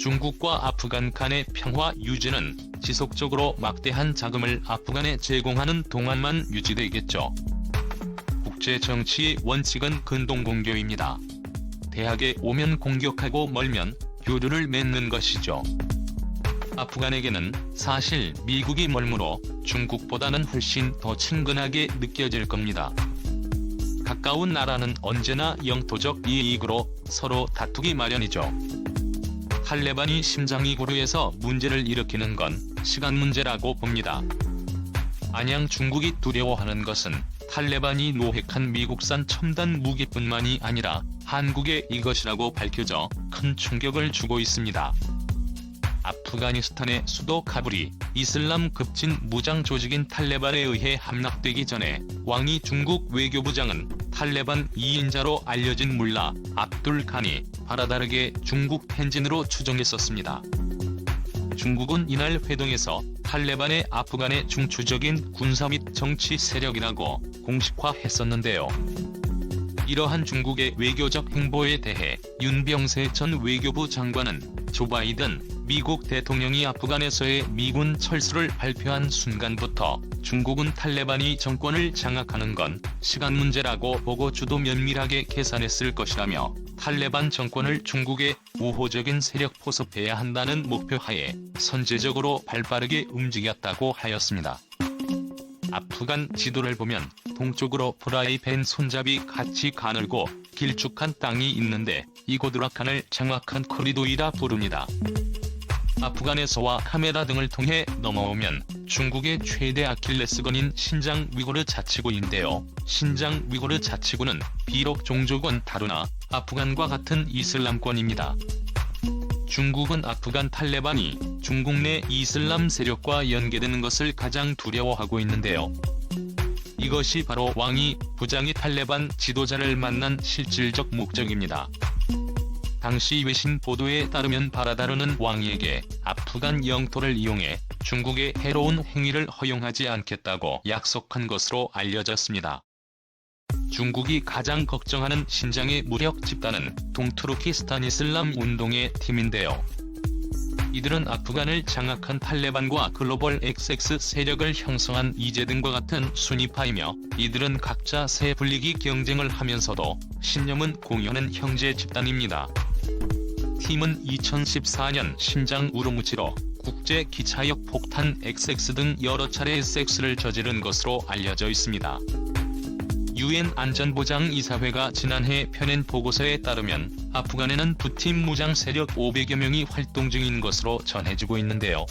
중국과 아프간 간의 평화 유지는 지속적으로 막대한 자금을 아프간에 제공하는 동안만 유지되겠죠. 국제 정치의 원칙은 근동공교입니다. 대학에 오면 공격하고 멀면 교류를 맺는 것이죠. 아프간에게는 사실 미국이 멀므로 중국보다는 훨씬 더 친근하게 느껴질 겁니다. 가까운 나라는 언제나 영토적 이익으로 서로 다투기 마련이죠. 탈레반이 심장이 고르해서 문제를 일으키는 건 시간 문제라고 봅니다. 안양 중국이 두려워하는 것은 탈레반이 노획한 미국산 첨단 무기뿐만이 아니라 한국의 이것이라고 밝혀져 큰 충격을 주고 있습니다. 아프가니스탄의 수도 카불이 이슬람 급진 무장 조직인 탈레반에 의해 함락되기 전에 왕이 중국 외교부장은 탈레반 2인자로 알려진 물라 압둘 간이 바라다르게 중국 텐진으로 추정했었습니다. 중국은 이날 회동에서 탈레반의 아프간의 중추적인 군사 및 정치 세력이라고 공식화했었는데요. 이러한 중국의 외교적 행보에 대해 윤병세 전 외교부 장관은 조 바이든 미국 대통령이 아프간에서의 미군 철수를 발표한 순간부터 중국은 탈레반이 정권을 장악하는 건 시간 문제라고 보고 주도 면밀하게 계산했을 것이라며 탈레반 정권을 중국의 우호적인 세력 포섭해야 한다는 목표하에 선제적으로 발빠르게 움직였다고 하였습니다. 아프간 지도를 보면 동쪽으로 프라이팬 손잡이 같이 가늘고 길쭉한 땅이 있는데 이곳 라칸을 장악한 코리도이라 부릅니다. 아프간에서와 카메라 등을 통해 넘어오면 중국의 최대 아킬레스건인 신장 위구르 자치구인데요. 신장 위구르 자치구는 비록 종족은 다르나 아프간과 같은 이슬람권입니다. 중국은 아프간 탈레반이 중국 내 이슬람 세력과 연계되는 것을 가장 두려워하고 있는데요. 이것이 바로 왕이 부장이 탈레반 지도자를 만난 실질적 목적입니다. 당시 외신 보도에 따르면 바라다르는 왕에게 아프간 영토를 이용해 중국의 해로운 행위를 허용하지 않겠다고 약속한 것으로 알려졌습니다. 중국이 가장 걱정하는 신장의 무력 집단은 동투르키스탄 이슬람 운동의 팀인데요. 이들은 아프간을 장악한 탈레반과 글로벌 XX 세력을 형성한 이제 등과 같은 순위파이며 이들은 각자 세 불리기 경쟁을 하면서도 신념은 공유하는 형제 집단입니다. 팀은 2014년 신장 우르무치로 국제 기차역 폭탄 XX 등 여러 차례 섹스를 저지른 것으로 알려져 있습니다. UN 안전보장이사회가 지난해 펴낸 보고서에 따르면 아프간에는 부팀 무장 세력 500여 명이 활동 중인 것으로 전해지고 있는데요.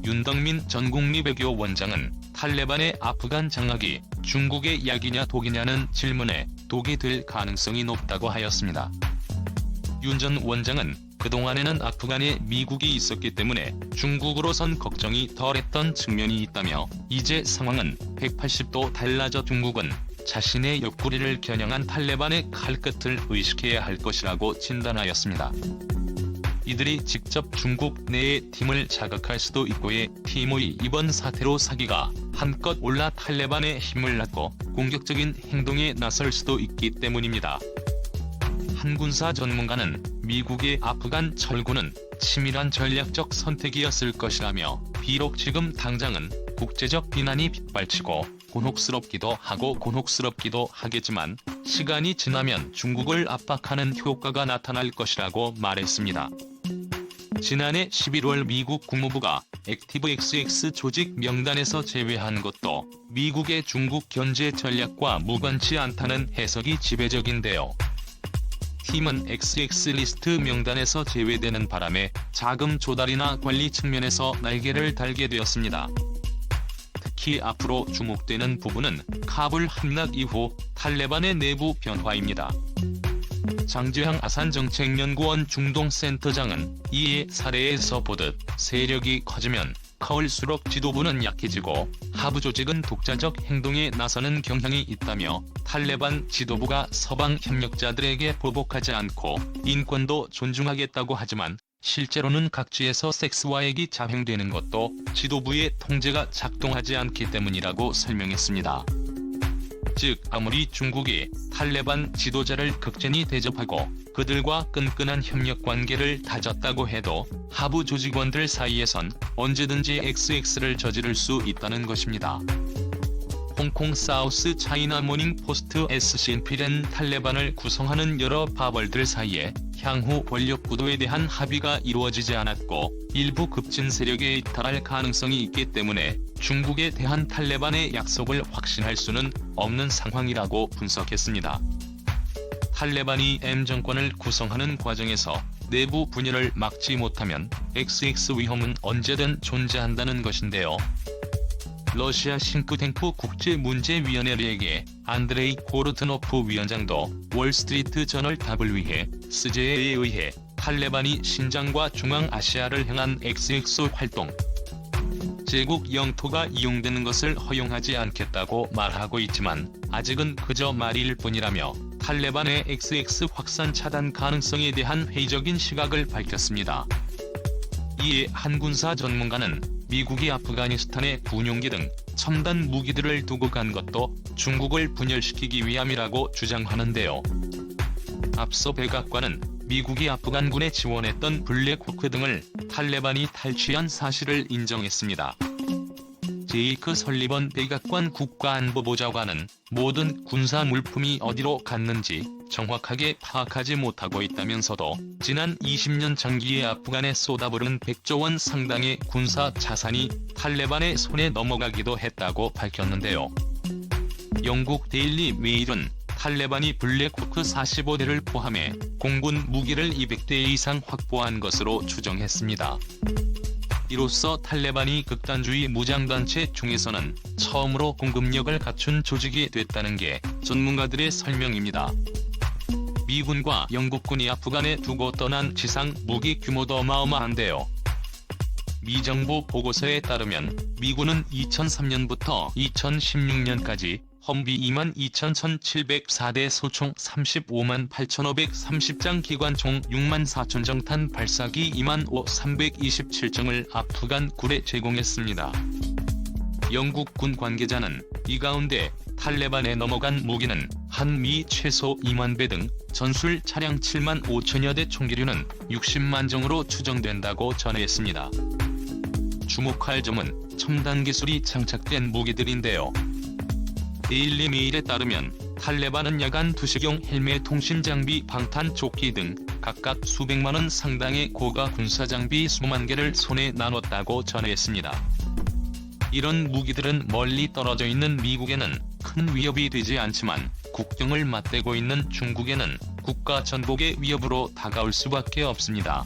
윤덕민 전 국립외교 원장은 탈레반의 아프간 장악이 중국의 약이냐 독이냐는 질문에 독이 될 가능성이 높다고 하였습니다. 윤 전 원장은 그동안에는 아프간에 미국이 있었기 때문에 중국으로선 걱정이 덜했던 측면이 있다며 이제 상황은 180도 달라져 중국은 자신의 옆구리를 겨냥한 탈레반의 칼끝을 의식해야 할 것이라고 진단하였습니다. 이들이 직접 중국 내의 팀을 자극할 수도 있고의 팀의 이번 사태로 사기가 한껏 올라 탈레반의 힘을 낳고 공격적인 행동에 나설 수도 있기 때문입니다. 한 군사 전문가는 미국의 아프간 철군은 치밀한 전략적 선택이었을 것이라며 비록 지금 당장은 국제적 비난이 빗발치고 곤혹스럽기도 하겠지만 시간이 지나면 중국을 압박하는 효과가 나타날 것이라고 말했습니다. 지난해 11월 미국 국무부가 액티브 XX 조직 명단에서 제외한 것도 미국의 중국 견제 전략과 무관치 않다는 해석이 지배적인데요. 팀은 XX 리스트 명단에서 제외되는 바람에 자금 조달이나 관리 측면에서 날개를 달게 되었습니다. 특히 앞으로 주목되는 부분은 카불 함락 이후 탈레반의 내부 변화입니다. 장재향 아산정책연구원 중동센터장은 이에 사례에서 보듯 세력이 커지면 커올수록 지도부는 약해지고 하부 조직은 독자적 행동에 나서는 경향이 있다며 탈레반 지도부가 서방 협력자들에게 보복하지 않고 인권도 존중하겠다고 하지만 실제로는 각지에서 섹스와액이 자행되는 것도 지도부의 통제가 작동하지 않기 때문이라고 설명했습니다. 즉 아무리 중국이 탈레반 지도자를 극진히 대접하고 그들과 끈끈한 협력 관계를 다졌다고 해도 하부 조직원들 사이에선 언제든지 XX를 저지를 수 있다는 것입니다. 홍콩 사우스 차이나 모닝 포스트 SCNP는 탈레반을 구성하는 여러 파벌들 사이에 향후 권력 구도에 대한 합의가 이루어지지 않았고 일부 급진 세력에 이탈할 가능성이 있기 때문에 중국에 대한 탈레반의 약속을 확신할 수는 없는 상황이라고 분석했습니다. 탈레반이 M 정권을 구성하는 과정에서 내부 분열을 막지 못하면 XX 위험은 언제든 존재한다는 것인데요. 러시아 싱크탱크 국제문제위원회에게 안드레이 코르트노프 위원장도 월스트리트 저널 답을 위해 스제에 의해 탈레반이 신장과 중앙아시아를 향한 XX 활동, 제국 영토가 이용되는 것을 허용하지 않겠다고 말하고 있지만 아직은 그저 말일 뿐이라며 탈레반의 XX 확산 차단 가능성에 대한 회의적인 시각을 밝혔습니다. 이에 한 군사 전문가는 미국이 아프가니스탄에 군용기 등 첨단 무기들을 두고 간 것도 중국을 분열시키기 위함이라고 주장하는데요. 앞서 백악관은 미국이 아프간군에 지원했던 블랙호크 등을 탈레반이 탈취한 사실을 인정했습니다. 제이크 설리번 백악관 국가안보보좌관은 모든 군사 물품이 어디로 갔는지 정확하게 파악하지 못하고 있다면서도 지난 20년 장기에 아프간에 쏟아부른 100조 원 상당의 군사 자산이 탈레반의 손에 넘어가기도 했다고 밝혔는데요. 영국 데일리 메일은 탈레반이 블랙호크 45대를 포함해 공군 무기를 200대 이상 확보한 것으로 추정했습니다. 이로써 탈레반이 극단주의 무장단체 중에서는 처음으로 공급력을 갖춘 조직이 됐다는 게 전문가들의 설명입니다. 미군과 영국군이 아프간에 두고 떠난 지상 무기 규모도 어마어마한데요. 미 정부 보고서에 따르면 미군은 2003년부터 2016년까지 험비 22,704대 소총 35만 8,530장 기관총 6만 4,000정탄 발사기 25,327정을 아프간 굴에 제공했습니다. 영국군 관계자는 이 가운데 탈레반에 넘어간 무기는 한미 최소 2만 배 등 전술 차량 7만 5천여 대 총기류는 60만 정으로 추정된다고 전했습니다. 주목할 점은 첨단 기술이 장착된 무기들인데요. 데일리 메일에 따르면 탈레반은 야간 투시경 헬멧 통신 장비 방탄 조끼 등 각각 수백만 원 상당의 고가 군사 장비 수만 개를 손에 나눴다고 전했습니다. 이런 무기들은 멀리 떨어져 있는 미국에는 큰 위협이 되지 않지만 국경을 맞대고 있는 중국에는 국가 전복의 위협으로 다가올 수밖에 없습니다.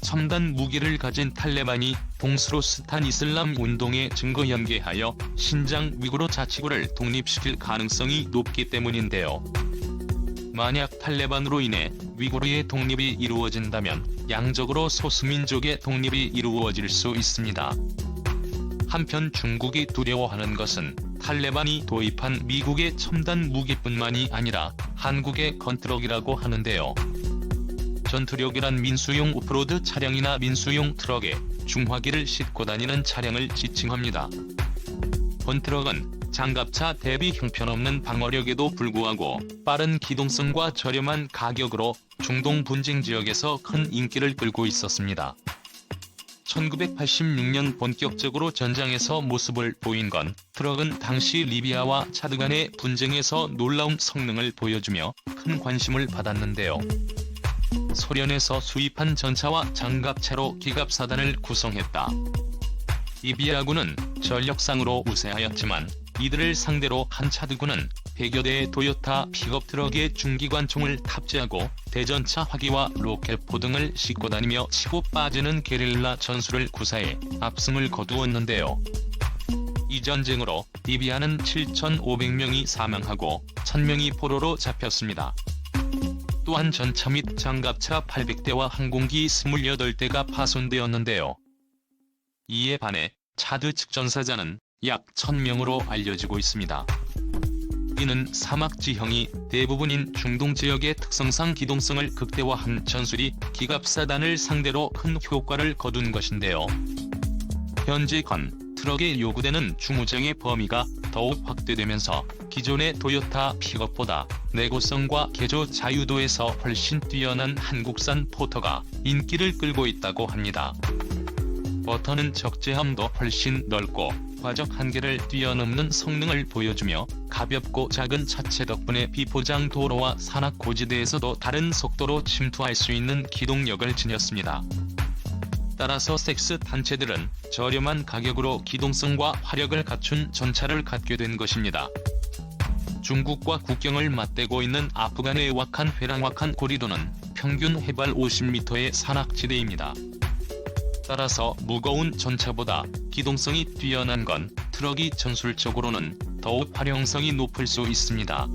첨단 무기를 가진 탈레반이 동스로스탄 이슬람 운동에 증거 연계하여 신장 위구르 자치구를 독립시킬 가능성이 높기 때문인데요. 만약 탈레반으로 인해 위구르의 독립이 이루어진다면 양적으로 소수민족의 독립이 이루어질 수 있습니다. 한편 중국이 두려워하는 것은 탈레반이 도입한 미국의 첨단 무기뿐만이 아니라 한국의 건트럭이라고 하는데요. 전투력이란 민수용 오프로드 차량이나 민수용 트럭에 중화기를 싣고 다니는 차량을 지칭합니다. 건트럭은 장갑차 대비 형편없는 방어력에도 불구하고 빠른 기동성과 저렴한 가격으로 중동 분쟁 지역에서 큰 인기를 끌고 있었습니다. 1986년 본격적으로 전장에서 모습을 보인 건 트럭은 당시 리비아와 차드 간의 분쟁에서 놀라운 성능을 보여주며 큰 관심을 받았는데요. 소련에서 수입한 전차와 장갑차로 기갑사단을 구성했다. 리비아군은 전력상으로 우세하였지만 이들을 상대로 한 차드군은 100여 대의 도요타 픽업 트럭에 중기관총을 탑재하고 대전차 화기와 로켓포 등을 싣고 다니며 치고 빠지는 게릴라 전술을 구사해 압승을 거두었는데요. 이 전쟁으로 리비아는 7,500명이 사망하고 1,000명이 포로로 잡혔습니다. 또한 전차 및 장갑차 800대와 항공기 28대가 파손되었는데요. 이에 반해 차드 측 전사자는 약 1,000명으로 알려지고 있습니다. 이는 사막 지형이 대부분인 중동 지역의 특성상 기동성을 극대화한 전술이 기갑사단을 상대로 큰 효과를 거둔 것인데요. 현재 건 트럭에 요구되는 중후정의 범위가 더욱 확대되면서 기존의 토요타 픽업보다 내구성과 개조 자유도에서 훨씬 뛰어난 한국산 포터가 인기를 끌고 있다고 합니다. 버터는 적재함도 훨씬 넓고 과적 한계를 뛰어넘는 성능을 보여주며 가볍고 작은 차체 덕분에 비포장 도로와 산악 고지대에서도 다른 속도로 침투할 수 있는 기동력을 지녔습니다. 따라서 섹스 단체들은 저렴한 가격으로 기동성과 화력을 갖춘 전차를 갖게 된 것입니다. 중국과 국경을 맞대고 있는 아프간의 와칸 회랑와칸 고리도는 평균 해발 50m의 산악지대입니다. 따라서 무거운 전차보다 기동성이 뛰어난 건 트럭이 전술적으로는 더욱 활용성이 높을 수 있습니다.